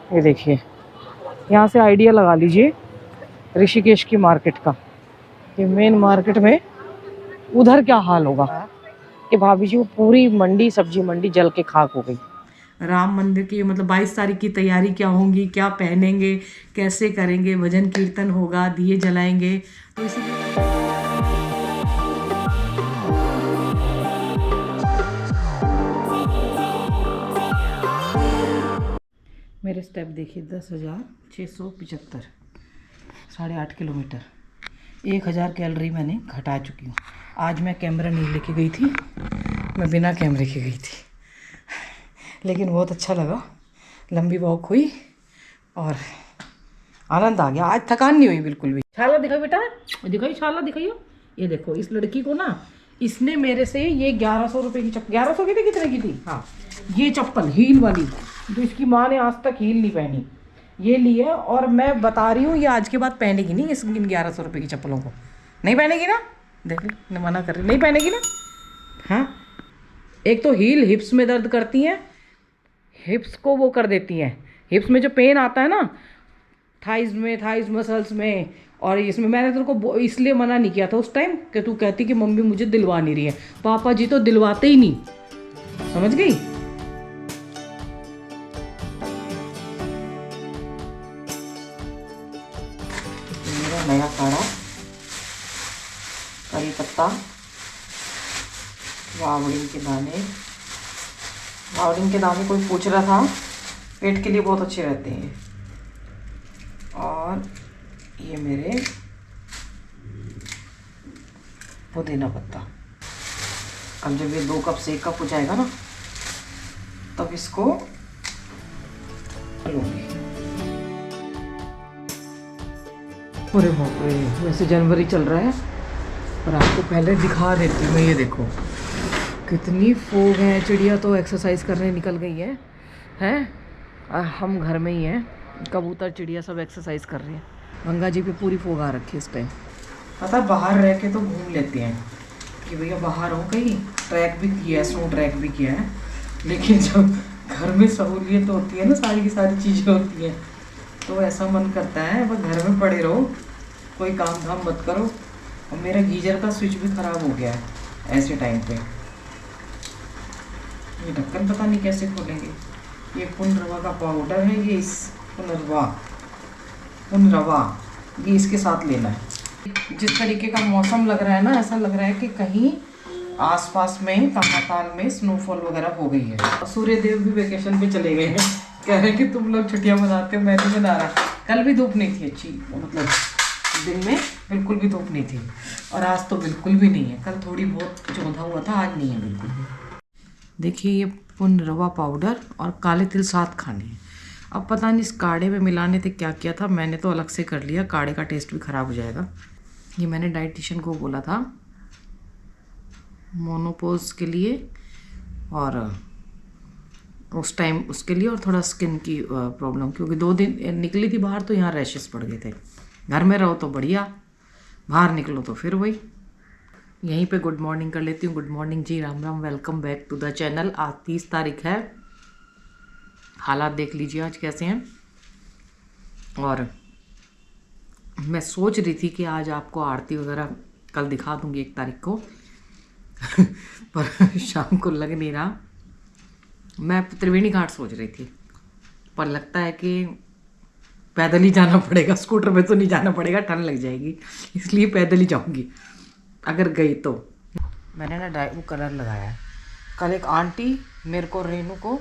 ये देखिए, यहाँ से आइडिया लगा लीजिए ऋषिकेश की मार्केट का कि मेन मार्केट में उधर क्या हाल होगा कि भाभी जी वो पूरी मंडी, सब्जी मंडी जल के खाक हो गई। राम मंदिर की मतलब 22 तारीख की तैयारी क्या होंगी, क्या पहनेंगे, कैसे करेंगे, भजन कीर्तन होगा, दिए जलाएंगे, तो इसीलिए मेरे स्टेप देखिए 10,675, 8.5 किलोमीटर, 1,000 कैलोरी मैंने घटा चुकी हूँ। आज मैं कैमरा नहीं लेके गई थी, मैं बिना कैमरे के गई थी, लेकिन बहुत अच्छा लगा। लंबी वॉक हुई और आनंद आ गया। आज थकान नहीं हुई बिल्कुल भी। छाला दिखाओ बेटा, दिखाइए छाला दिखाइए। ये देखो इस लड़की को ना, इसने मेरे से ये 1100 रुपये की चप्पल, 1100 की थी, कितने की थी, हाँ ये चप्पल हील वाली, जो इसकी माँ ने आज तक हील नहीं पहनी, ये ली है। और मैं बता रही हूँ ये आज के बाद पहनेगी नहीं इस इन 1100 रुपये की चप्पलों को, नहीं पहनेगी ना, देख लो मना कर रही, नहीं पहनेगी ना। हाँ, एक तो हील हिप्स में दर्द करती हैं, हिप्स को वो कर देती हैं, हिप्स में जो पेन आता है ना, थाइज में, थाइज मसल्स में, और इसमें मैंने तेरे को इसलिए मना नहीं किया था उस टाइम कि तू कहती कि मम्मी मुझे दिलवा नहीं रही है। पापा जी तो दिलवाते ही नहीं, समझ गई। मेरा नया काढ़ा, करी पत्ता, वावड़िन के दाने। वावड़िन के दाने कोई पूछ रहा था, पेट के लिए बहुत अच्छे रहते हैं। और ये मेरे पुदीना पत्ता। अब जब ये 2 कप से 1 कप हो जाएगा ना, तब इसको लूँगी। अरे बाप रे, वैसे जनवरी चल रहा है, पर आपको पहले दिखा देती हूँ मैं। ये देखो कितनी फोग है, चिड़िया तो एक्सरसाइज करने निकल गई हैं, हम घर में ही हैं, कबूतर चिड़िया सब एक्सरसाइज कर रही हैं। गंगा जी पे पूरी फोग आ रखी है इस टाइम। पता बाहर रह के तो घूम लेते हैं कि भैया बाहर हो, कहीं ट्रैक भी किया है, स्नो ट्रैक भी किया है, लेकिन जब घर में सहूलियत होती है ना, सारी की सारी चीज़ें होती हैं, तो ऐसा मन करता है बस घर में पड़े रहो, कोई काम धाम मत करो। और मेरा गीजर का स्विच भी ख़राब हो गया है ऐसे टाइम पे। ये ढक्कन पता नहीं कैसे खोलेंगे। ये पुनरवा का पाउडर है, ये इस पुनरवा ये इसके साथ लेना है। जिस तरीके का मौसम लग रहा है ना, ऐसा लग रहा है कि कहीं आसपास में तापाताल में स्नोफॉल वगैरह हो गई है। सूर्य देव भी वेकेशन पे चले गए हैं, कह रहे हैं कि तुम लोग छुट्टियां मनाते हो, मैं नहीं मना रहा। कल भी धूप नहीं थी अच्छी, मतलब दिन में बिल्कुल भी धूप नहीं थी, और आज तो बिल्कुल भी नहीं है। कल थोड़ी बहुत चौधा हुआ था, आज नहीं है बिल्कुल भी। देखिए ये पुनरवा पाउडर और काले तिल साथ खाने हैं। अब पता नहीं इस काढ़े में मिलाने थे क्या किया था, मैंने तो अलग से कर लिया, काढ़े का टेस्ट भी ख़राब हो जाएगा। ये मैंने डाइटिशियन को बोला था मोनोपोज के लिए, और उस टाइम उसके लिए, और थोड़ा स्किन की प्रॉब्लम, क्योंकि 2 दिन निकली थी बाहर तो यहाँ रैशेस पड़ गए थे। घर में रहो तो बढ़िया, बाहर निकलो तो फिर वही। यहीं पे गुड मॉर्निंग कर लेती हूँ। गुड मॉर्निंग जी, Ram Ram, welcome back to the channel. आज 30 तारीख है, हालात देख लीजिए आज कैसे हैं। और मैं सोच रही थी कि आज आपको आरती वगैरह कल दिखा दूँगी 1 तारीख को पर शाम को लग नहीं रहा। मैं त्रिवेणी घाट सोच रही थी, पर लगता है कि पैदल ही जाना पड़ेगा, स्कूटर पे तो नहीं जाना पड़ेगा, ठंड लग जाएगी, इसलिए पैदल ही जाऊंगी अगर गई तो। मैंने ना वो कलर लगाया है। कल एक आंटी मेरे को, रेनू को,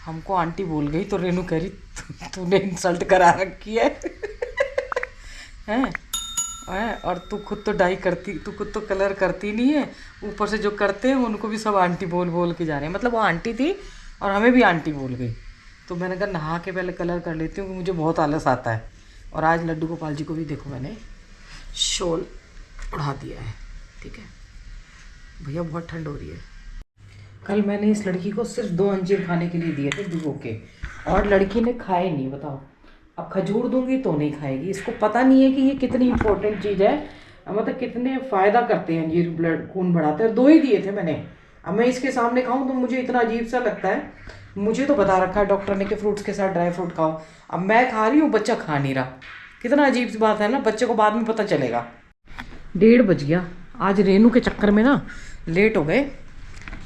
हमको आंटी बोल गई, तो रेनू कह रही तूने इंसल्ट करा रखी है हैं, और तू खुद तो डाई करती, तू खुद तो कलर करती नहीं है, ऊपर से जो करते हैं उनको भी सब आंटी बोल बोल के जा रहे हैं। मतलब वो आंटी थी और हमें भी आंटी बोल गई। तो मैंने कहा नहा के पहले कलर कर लेती हूँ, मुझे बहुत आलस आता है। और आज लड्डू गोपाल जी को भी देखो मैंने शॉल उड़ा दिया है, ठीक है भैया, बहुत ठंड हो रही है। कल मैंने इस लड़की को सिर्फ 2 अंजीर खाने के लिए दिए थे भिगो के, और लड़की ने खाए नहीं, बताओ। अब खजूर दूंगी तो नहीं खाएगी। इसको पता नहीं है कि ये कितनी इंपॉर्टेंट चीज़ है, मतलब कितने फ़ायदा करते हैं अंजीर, ब्लड खून बढ़ाते हैं। 2 ही दिए थे मैंने। अब मैं इसके सामने खाऊं तो मुझे इतना अजीब सा लगता है। मुझे तो बता रखा है डॉक्टर ने कि फ्रूट्स के साथ ड्राई फ्रूट खाओ। अब मैं खा रही हूँ, बच्चा खा नहीं रहा। कितना अजीब सी बात है ना, बच्चे को बाद में पता चलेगा। 1:30 बज गया। आज रेनू के चक्कर में ना लेट हो गए।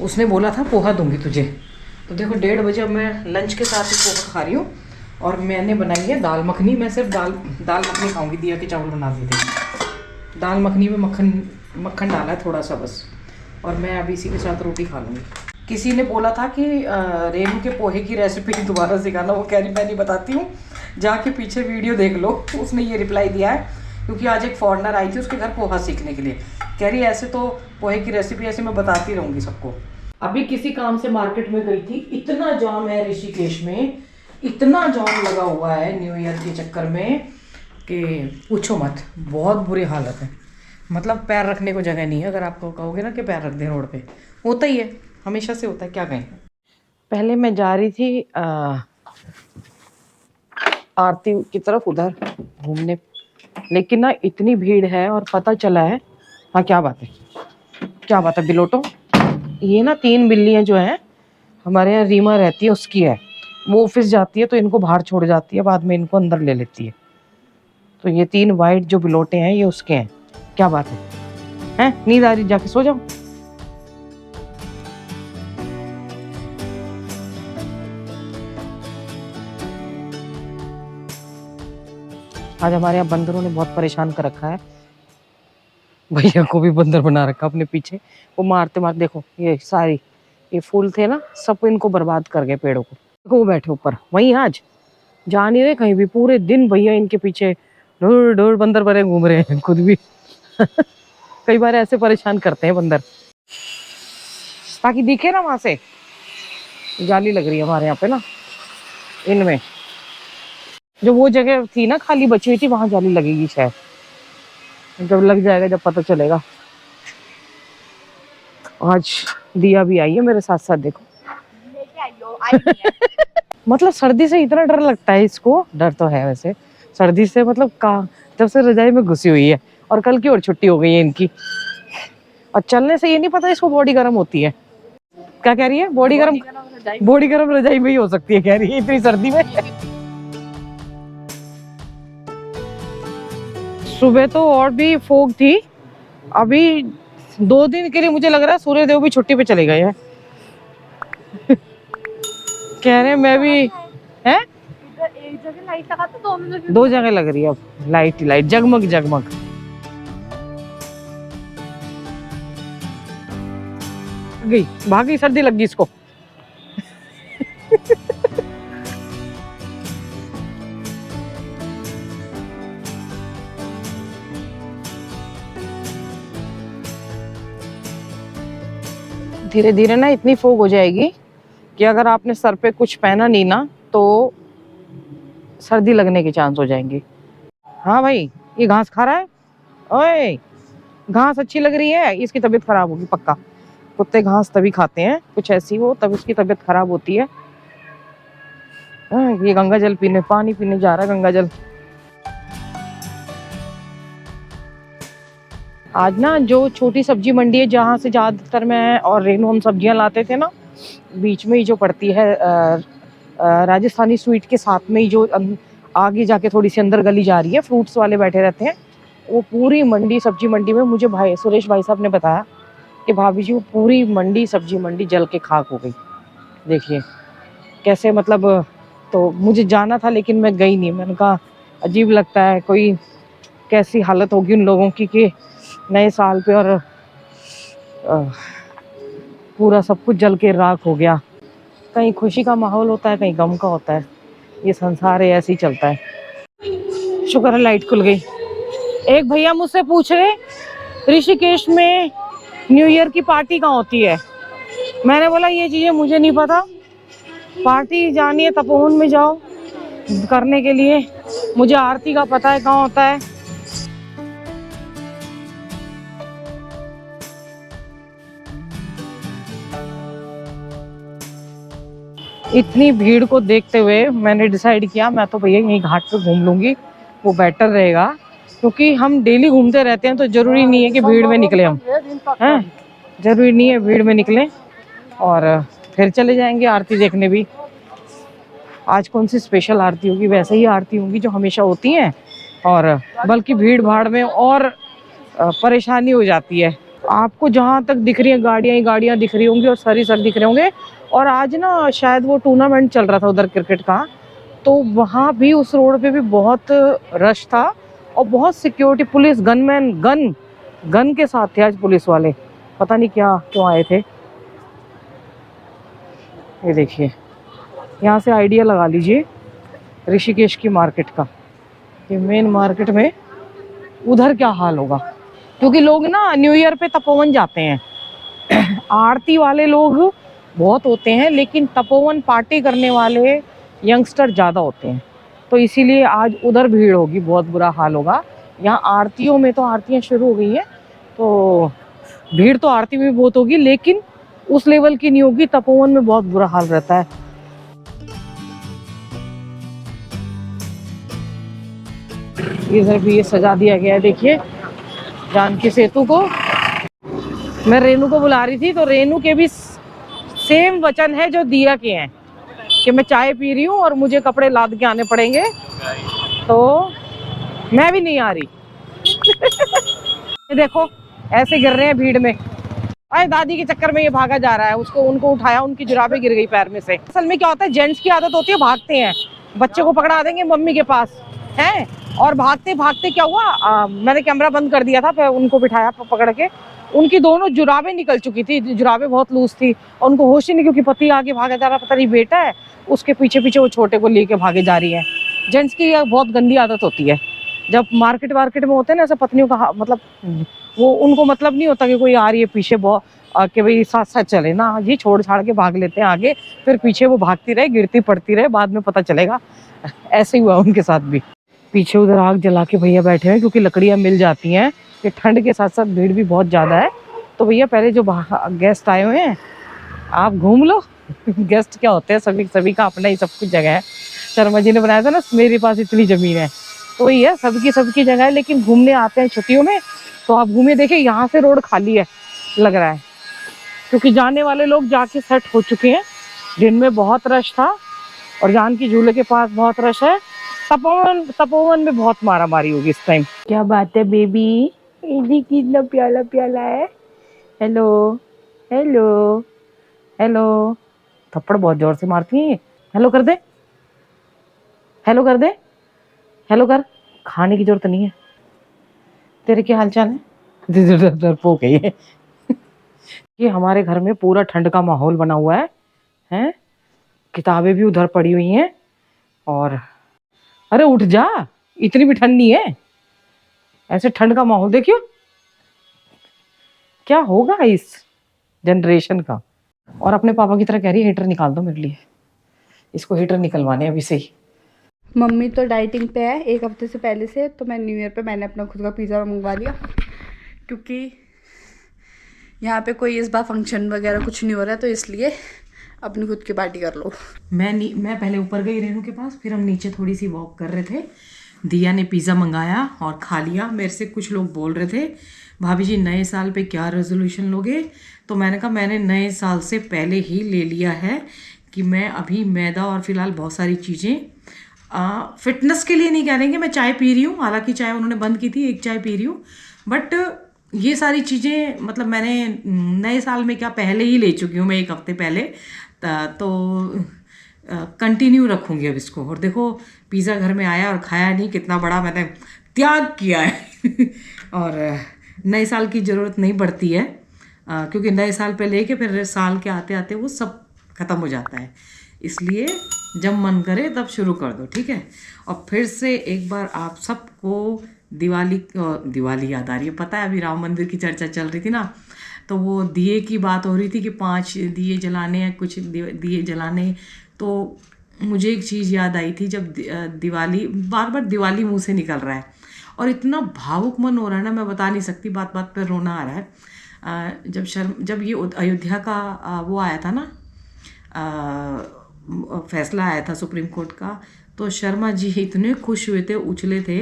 उसने बोला था पोहा दूंगी तुझे, तो देखो 1:30 बजे अब मैं लंच के साथ ही पोहा खा रही हूँ। और मैंने बनाई है दाल मखनी। मैं सिर्फ दाल मखनी खाऊंगी, दिया के चावल बना दिए थे। दाल मखनी में मक्खन डाला है थोड़ा सा बस। और मैं अभी इसी के साथ रोटी खा लूँगी। किसी ने बोला था कि रेनू के पोहे की रेसिपी दोबारा सिखाना। वो कह रही मैं नहीं बताती हूँ, जाके पीछे वीडियो देख लो। उसने ये रिप्लाई दिया है क्योंकि आज एक फॉरेनर आई थी उसके घर पोहा सीखने के लिए। कह रही ऐसे तो पोहे की रेसिपी ऐसे मैं बताती रहूँगी सबको। अभी किसी काम से मार्केट में गई थी। इतना जाम है ऋषिकेश में, इतना जाम लगा हुआ है न्यू ईयर के चक्कर में कि पूछो मत। बहुत बुरी हालत है, मतलब पैर रखने को जगह नहीं है। अगर आपको कहोगे ना कि पैर रख दें रोड पे, होता ही है, हमेशा से होता है, क्या कहें। पहले मैं जा रही थी आरती की तरफ उधर घूमने, लेकिन ना इतनी भीड़ है और पता चला है। हाँ क्या बात है बिलोटो, ये ना 3 बिल्लियाँ जो हैं हमारे यहाँ, रीमा रहती है उसकी है। वो ऑफिस जाती है तो इनको बाहर छोड़ जाती है, बाद में इनको अंदर ले लेती है। तो ये 3 वाइट जो बिलोटे हैं ये उसके हैं। क्या बात है? नींद आ रही, जाके सो जाओ। आज हमारे यहाँ बंदरों ने बहुत परेशान कर रखा है। भैया को भी बंदर बना रखा अपने पीछे। वो मारते मारते देखो, ये फूल थे ना, सब इनको बर्बाद कर गए पेड़ों को। देखो वो बैठे ऊपर वहीं, आज जा नहीं रहे कहीं भी। पूरे दिन भैया इनके पीछे ढूर ढूर बंदर बने घूम रहे हैं खुद भी। कई बार ऐसे परेशान करते हैं बंदर, ताकि दिखे ना। वहां से जाली लग रही है हमारे यहाँ पे ना, इनमें जो वो जगह थी ना खाली बची हुई थी, वहां जाली लगेगी शायद। जब लग जाएगा, जब पता चलेगा। आज दिया भी आई है मेरे साथ साथ, देखो। मतलब सर्दी से इतना डर लगता है इसको। डर तो है वैसे सर्दी से, मतलब जब से रजाई में घुसी हुई है। और कल की और छुट्टी हो गई है इनकी। और चलने से ये नहीं पता इसको बॉडी गर्म होती है। क्या कह रही है? बॉडी गर्म रजाई में ही हो सकती है, कह रही है, इतनी सर्दी में। सुबह तो और भी फोग थी। अभी 2 दिन के लिए मुझे लग रहा है सूर्यदेव भी छुट्टी पे चले गए हैं। कह रहे हैं मैं भी है। एक जगह लाइट लगा तो 2 जगह लग रही है अब लाइट जगमग। भाग गई, सर्दी लग गई इसको। धीरे धीरे ना इतनी फोग हो जाएगी कि अगर आपने सर पे कुछ पहना नहीं ना तो सर्दी लगने के चांस हो जाएंगे। हाँ भाई, ये घास खा रहा है। ओए, घास अच्छी लग रही है, इसकी तबीयत खराब होगी पक्का। कुत्ते घास तभी खाते हैं, कुछ ऐसी हो तब उसकी तबीयत खराब होती है। ये गंगा जल पानी पीने जा रहा है, गंगा जल। आज ना जो छोटी सब्जी मंडी है जहाँ से ज्यादातर मैं और रेनू हम सब्जियां लाते थे ना, बीच में ही जो पड़ती है राजस्थानी स्वीट के साथ में ही जो आगे जाके थोड़ी सी अंदर गली जा रही है, फ्रूट्स वाले बैठे रहते हैं। वो पूरी मंडी, सब्जी मंडी में मुझे सुरेश भाई साहब ने बताया कि भाभी जी वो पूरी मंडी, सब्जी मंडी जल के खाक हो गई। देखिए कैसे, मतलब। तो मुझे जाना था लेकिन मैं गई नहीं। मैंने कहा अजीब लगता है, कोई कैसी हालत होगी उन लोगों की कि नए साल पे और पूरा सब कुछ जल के राख हो गया। कहीं खुशी का माहौल होता है, कहीं गम का होता है। ये संसार है, ऐसे ही चलता है। शुक्र है लाइट खुल गई। एक भैया मुझसे पूछ रहे ऋषिकेश में न्यू ईयर की पार्टी कहाँ होती है। मैंने बोला ये चीजें मुझे नहीं पता। पार्टी जानी है तपोवन में जाओ करने के लिए। मुझे आरती का पता है कहाँ होता है। इतनी भीड़ को देखते हुए मैंने डिसाइड किया मैं तो भैया यहीं घाट पे घूम लूंगी, वो बेटर रहेगा। क्योंकि हम डेली घूमते रहते हैं तो जरूरी नहीं है कि भीड़ में निकले हम, हैं? जरूरी नहीं है भीड़ में निकले। और फिर चले जाएंगे आरती देखने भी। आज कौन सी स्पेशल आरती होगी, वैसे ही आरती होंगी जो हमेशा होती हैं, और बल्कि भीड़ भाड़ में और परेशानी हो जाती है। आपको जहाँ तक दिख रही है गाड़ियाँ ही गाड़ियाँ दिख रही होंगी और सर दिख रहे होंगे। और आज ना शायद वो टूर्नामेंट चल रहा था उधर क्रिकेट का, तो वहाँ भी उस रोड पे भी बहुत रश था और बहुत सिक्योरिटी, पुलिस, गनमैन, गन के साथ थे आज पुलिस वाले। पता नहीं क्या क्यों आए थे। ये देखिए, यहाँ से आइडिया लगा लीजिए ऋषिकेश की मार्केट का, कि मेन मार्केट में उधर क्या हाल होगा। क्योंकि लोग ना न्यू ईयर पे तपोवन जाते हैं आरती वाले लोग बहुत होते हैं, लेकिन तपोवन पार्टी करने वाले यंगस्टर ज़्यादा होते हैं, तो इसीलिए आज उधर भीड़ होगी, बहुत बुरा हाल होगा। यहाँ आरतियों में तो आरतियाँ शुरू हो गई हैं, तो भीड़ तो आरती में भी बहुत होगी, लेकिन उस लेवल की नहीं होगी। तपोवन में बहुत बुरा हाल रहता है। इधर भी ये सजा दिया गया है, देखिए जानकी सेतु को। मैं रेनू को बुला रही थी, तो रेनू के भी सेम वचन है जो दिया के हैं, कि मैं चाय पी रही हूँ और मुझे कपड़े लाद के आने पड़ेंगे, तो मैं भी नहीं आ रही ये देखो ऐसे गिर रहे हैं भीड़ में। अरे दादी के चक्कर में ये भागा जा रहा है, उनको उठाया, उनकी जुराबें गिर गई पैर में से। असल में क्या होता है, जेंट्स की आदत होती है भागते हैं, बच्चे को पकड़ा देंगे मम्मी के पास हैं, और भागते भागते क्या हुआ, मैंने कैमरा बंद कर दिया था, फिर उनको बिठाया पकड़ के, उनकी दोनों जुराबें निकल चुकी थी, जुराबें बहुत लूज थी, और उनको होश ही नहीं, क्योंकि पति आगे भागा जा रहा, पता नहीं बेटा है, उसके पीछे पीछे वो छोटे को लेके भागे जा रही है। जेंट्स की बहुत गंदी आदत होती है, जब मार्केट में होते हैं ना ऐसे पत्नियों का, मतलब वो उनको मतलब नहीं होता कि कोई आ रही है पीछे, बहुत कि भाई साथ साथ चले ना, ये छोड़ छाड़ के भाग लेते हैं आगे, फिर पीछे वो भागती रहे, गिरती पड़ती रहे, बाद में पता चलेगा। ऐसे ही हुआ उनके साथ भी। पीछे उधर आग जला के भैया बैठे हैं, क्योंकि लकड़ियाँ मिल जाती हैं, कि ठंड के साथ साथ भीड़ भी बहुत ज़्यादा है। तो भैया पहले जो गेस्ट आए हुए हैं आप घूम लो गेस्ट क्या होते हैं, सभी का अपना ही सब कुछ जगह है। शर्मा जी ने बनाया था ना, मेरे पास इतनी ज़मीन है, तो वही है, सबकी जगह है, लेकिन घूमने आते हैं छुट्टियों में, तो आप घूमिए। देखिए यहाँ से रोड खाली है लग रहा है, क्योंकि जाने वाले लोग जाके सेट हो चुके हैं। दिन में बहुत रश था, और जानकी झूले के पास बहुत रश है। तपोवन में बहुत मारा मारी होगी इस टाइम। क्या बात है बेबी, ये कितना प्याला प्याला है। हेलो हेलो हेलो, थप्पड़ बहुत जोर से मारती है। हेलो कर दे, हेलो कर दे, हेलो कर। खाने की जरूरत नहीं है। तेरे क्या हाल चाल है? डरपोक है ये ये हमारे घर में पूरा ठंड का माहौल बना हुआ है, हैं? किताबें भी उधर पड़ी हुई हैं, और अरे उठ जा, इतनी भी ठंड नहीं है। ऐसे ठंड का माहौल देखियो क्या होगा इस जनरेशन का। और अपने पापा की तरह कह रही है हीटर निकाल दो मेरे लिए, इसको हीटर निकलवाने अभी से ही। मम्मी तो डाइटिंग पे है एक हफ्ते से पहले से, तो मैं न्यू ईयर पे मैंने अपना खुद का पिज़्ज़ा मंगवा लिया, क्योंकि यहाँ पे कोई इस बार फंक्शन वगैरह कुछ नहीं हो रहा है, तो इसलिए अपनी खुद की पार्टी कर लो। मैं पहले ऊपर गई रेनू के पास, फिर हम नीचे थोड़ी सी वॉक कर रहे थे। दिया ने पिज़्ज़ा मंगाया और खा लिया। मेरे से कुछ लोग बोल रहे थे भाभी जी नए साल पे क्या रेजोल्यूशन लोगे, तो मैंने कहा मैंने नए साल से पहले ही ले लिया है कि मैं अभी मैदा और फिलहाल बहुत सारी चीज़ें फिटनेस के लिए नहीं कह रहे कि मैं चाय पी रही हूँ, हालांकि चाय उन्होंने बंद की थी, एक चाय पी रही हूँ, बट ये सारी चीज़ें मतलब मैंने नए साल में क्या पहले ही ले चुकी हूँ मैं, एक हफ्ते पहले, तो कंटिन्यू रखूँगी अब इसको। और देखो पिज़्ज़ा घर में आया और खाया नहीं, कितना बड़ा मैंने त्याग किया है और नए साल की ज़रूरत नहीं पड़ती है, क्योंकि नए साल पे लेके फिर साल के आते आते वो सब ख़त्म हो जाता है, इसलिए जब मन करे तब शुरू कर दो, ठीक है। और फिर से एक बार आप सबको दिवाली याद आ रही है। पता है अभी राम मंदिर की चर्चा चल रही थी ना, तो वो दिए की बात हो रही थी कि 5 दिए जलाने हैं, कुछ दिए जलाने, तो मुझे एक चीज़ याद आई थी, जब दिवाली बार बार दिवाली मुंह से निकल रहा है और इतना भावुक मन हो रहा है ना, मैं बता नहीं सकती, बात बात पर रोना आ रहा है। जब ये अयोध्या का वो आया था ना, फैसला आया था सुप्रीम कोर्ट का, तो शर्मा जी इतने खुश हुए थे, उछले थे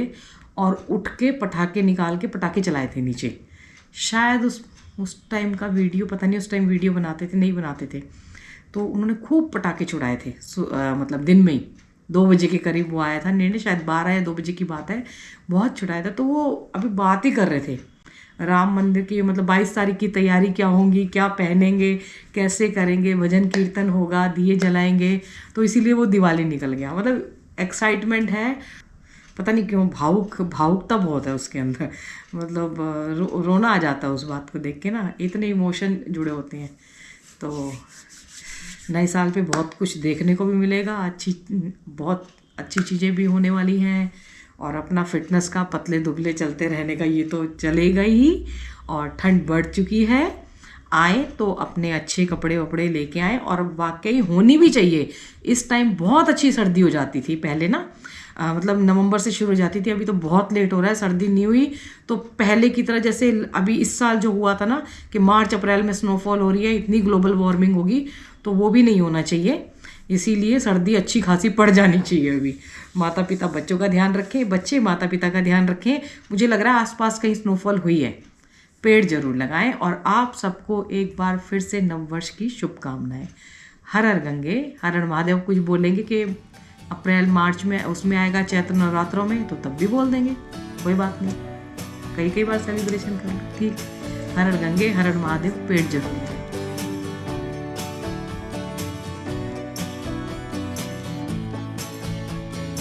और उठ के पटाखे निकाल के पटाखे चलाए थे नीचे। शायद उस टाइम का वीडियो, पता नहीं उस टाइम वीडियो बनाते थे नहीं बनाते थे, तो उन्होंने खूब पटाखे छुड़ाए थे मतलब दिन में ही। 2 बजे के करीब वो आया था निर्णय, शायद 12 या 2 बजे की बात है, बहुत छुटाया था। तो वो अभी बात ही कर रहे थे राम मंदिर की, मतलब 22 तारीख की तैयारी क्या होंगी, क्या पहनेंगे, कैसे करेंगे, भजन कीर्तन होगा, दिए जलाएंगे। तो इसीलिए वो दिवाली निकल गया। मतलब एक्साइटमेंट है, पता नहीं क्यों भावुकता बहुत है उसके अंदर। मतलब रोना आ जाता है उस बात को देख के ना, इतने इमोशन जुड़े होते हैं। तो नए साल पे बहुत कुछ देखने को भी मिलेगा, बहुत अच्छी चीज़ें भी होने वाली हैं। और अपना फिटनेस का, पतले दुबले चलते रहने का, ये तो चलेगा ही। और ठंड बढ़ चुकी है, आए तो अपने अच्छे कपड़े वपड़े लेके आए। और वाकई होनी भी चाहिए। इस टाइम बहुत अच्छी सर्दी हो जाती थी पहले ना, मतलब नवंबर से शुरू हो जाती थी। अभी तो बहुत लेट हो रहा है, सर्दी नहीं हुई। तो पहले की तरह जैसे अभी इस साल जो हुआ था ना कि मार्च अप्रैल में स्नोफॉल हो रही है, इतनी ग्लोबल वार्मिंग होगी, तो वो भी नहीं होना चाहिए। इसीलिए सर्दी अच्छी खासी पड़ जानी चाहिए। अभी माता पिता बच्चों का ध्यान रखें, बच्चे माता पिता का ध्यान रखें। मुझे लग रहा है आसपास कहीं स्नोफॉल हुई है, पेड़ जरूर लगाएं। और आप सबको एक बार फिर से नववर्ष की शुभकामनाएं। हर हर गंगे, हर हर महादेव। कुछ बोलेंगे कि अप्रैल मार्च में उसमें आएगा चैत्र नवरात्रों में, तो तब भी बोल देंगे, कोई बात नहीं, कई बार सेलिब्रेशन करें, ठीक। हर हर गंगे, हर हर महादेव, पेड़ जरूर।